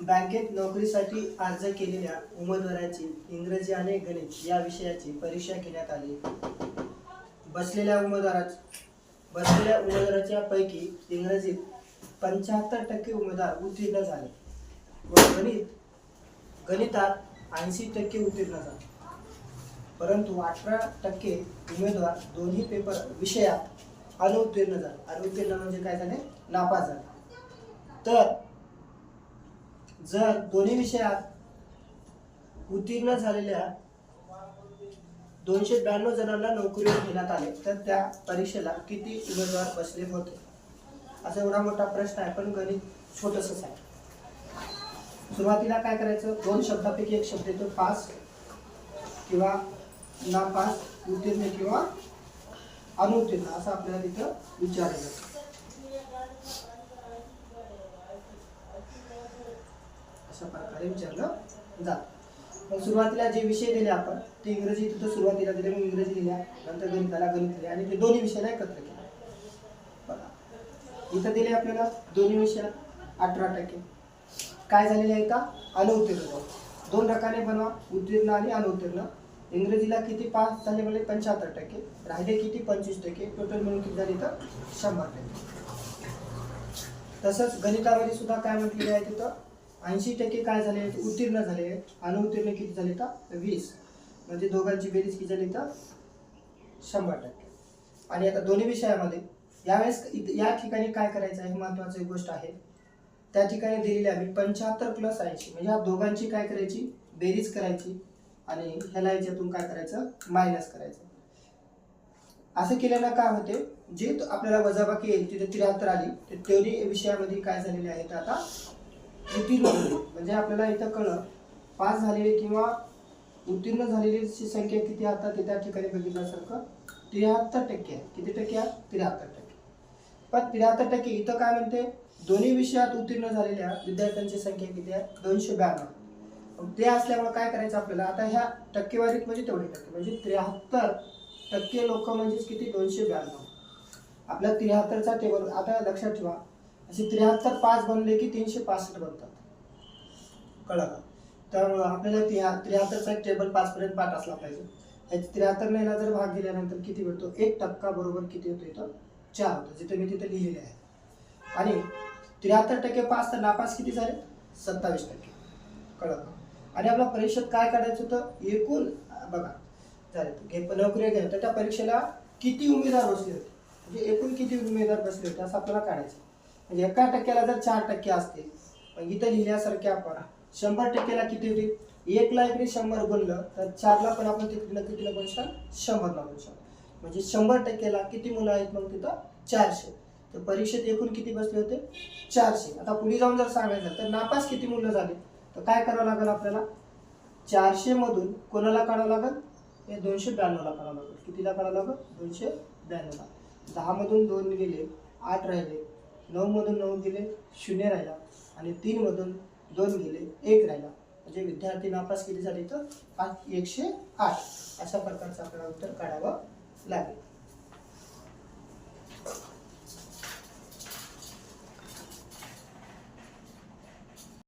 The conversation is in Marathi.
बँकेत नोकरीसाठी अर्ज केलेल्या उमेदवाराची इंग्रजी आणि गणित या विषयाची परीक्षा घेण्यात आली. बसलेल्या उमेदवाराच्या पैकी इंग्रजीत 75% उमेदवार उत्तीर्ण झाले व गणितात 80% उत्तीर्ण झाले. परंतु 18% उमेदवार दोन्ही विषयात अनुत्तीर्ण झाले. अनुत्तीर्ण म्हणजे काय झाले? नापास झाले. तर जर दोन्ही विषयात उत्तीर्ण झालेल्या 292 जणांना नोकरीवर घेण्यात आले तर त्या परीक्षेला किती उमेदवार बसले होते? असा एवढा मोठा प्रश्न आहे, पण गणित छोटंसंच आहे. सुरुवातीला काय करायचं? दोन शब्दापैकी एक शब्द येतो, पास किंवा नापास, उत्तीर्ण किंवा अनुत्तीर्ण, असं आपल्याला तिथं विचारायचं. अशा प्रकारे विचारलं जातं. मग सुरुवातीला जे विषय दिले आपण ते इंग्रजी तिथं सुरुवातीला दिले, मग इंग्रजी लिहिल्या, नंतर गणिताला गणित लिहिले आणि ते दोन्ही विषयाला एकत्र केले. बघा इथं दिले आपल्याला दोन्ही विषयात 18%. काय झालेले आहे का? अनुत्तीर्ण. दोन रकाने बनवा, उत्तीर्ण आणि अनुत्तीर्ण. इंग्रजीला किती पास झाले म्हणजे 75%, राहिले किती 25%, टोटल मिळून किती झाले तर 100%. तसंच गणितामध्ये सुद्धा काय म्हटलेले आहे तिथं 80% काय झाले उत्तीर्ण झाले, अनुत्तीर्ण किती झाले तर 20, म्हणजे दोघांची बेरीज किती झाली तर 100%. आणि आता दोन्ही विषयामध्ये यावेळेस या ठिकाणी काय करायचं आहे, महत्वाची गोष्ट आहे. त्या ठिकाणी दिलेली आम्ही 75 + 80 म्हणजे या दोघांची काय करायची बेरीज करायची आणि ह्याला याच्यातून काय करायचं मायनस करायचं. असं केल्यानं काय होते, जे आपल्याला वजाबाकी येईल तिथे 73 आली, ते दोन्ही विषयामध्ये काय झालेले आहेत आता उत्तीर्ण झाले. म्हणजे आपल्याला इथं कळलं पास झालेले किंवा उत्तीर्ण झालेली संख्या किती आता ते त्या ठिकाणी बघितल्यासारखं 73% आहे. किती टक्के आहे? 73%. पण 73% इथं काय म्हणते, दोन्ही विषयात उत्तीर्ण झालेल्या विद्यार्थ्यांची संख्या किती आहे? 292. ते असल्यामुळे काय करायचं आपल्याला आता ह्या टक्केवारीत म्हणजे तेवढे टक्के म्हणजे 73% लोक म्हणजेच किती 292. आपल्या 73चा टेबल आता लक्षात ठेवा, असे 73 5 बनले की 365 बनतात. कळलं का? तर आपल्याला 73चा एक टेबल 5 पर्यंत पाठ असला पाहिजे. 73 ने जर भाग दिल्यानंतर किती भेटतो? 1% बरोबर किती होतो इथं 4 होतं, जिथे मी तिथे लिहिलेले आहे. आणि 73% पास तर नापास किती झाले? 27%. कळलं का? आणि आपल्या परीक्षेत काय काढायचं होतं? एकूण बघा झाले नोकरी घ्या तर त्या परीक्षेला किती उमेदवार बसले होते, म्हणजे एकूण किती उमेदवार बसले होते असं आपल्याला काढायचं. म्हणजे एका टक्क्याला जर 4% असतील, मग इथं लिहिल्यासारखे आपण 100%ला किती होतील? 1ला 100 गुणलं तर 4ला पण आपण कितीला गुणशाल 100ला गुणशाल, म्हणजे 100%ला किती मुलं आहेत? मग तिथं 400. तर परीक्षेत एकूण किती बसले होते? 400. आता पुढे जाऊन जर सांगायचं तर नापास किती मुलं झाले, तर काय करावं लागेल आपल्याला? 400 मधून कोणाला काढावं लागेल? हे 292ला काढावं लागेल. कितीला काढावं लागेल? 292ला. 10 मधून 2 गेले 8 राहिले, 9 मधून 9 गेले 0 राहिला आणि 3 मधून 2 गेले 1 राहिला. म्हणजे विद्यार्थी नापास किती झाले तर 108. अशा प्रकारचं आपल्याला उत्तर काढावं लागेल.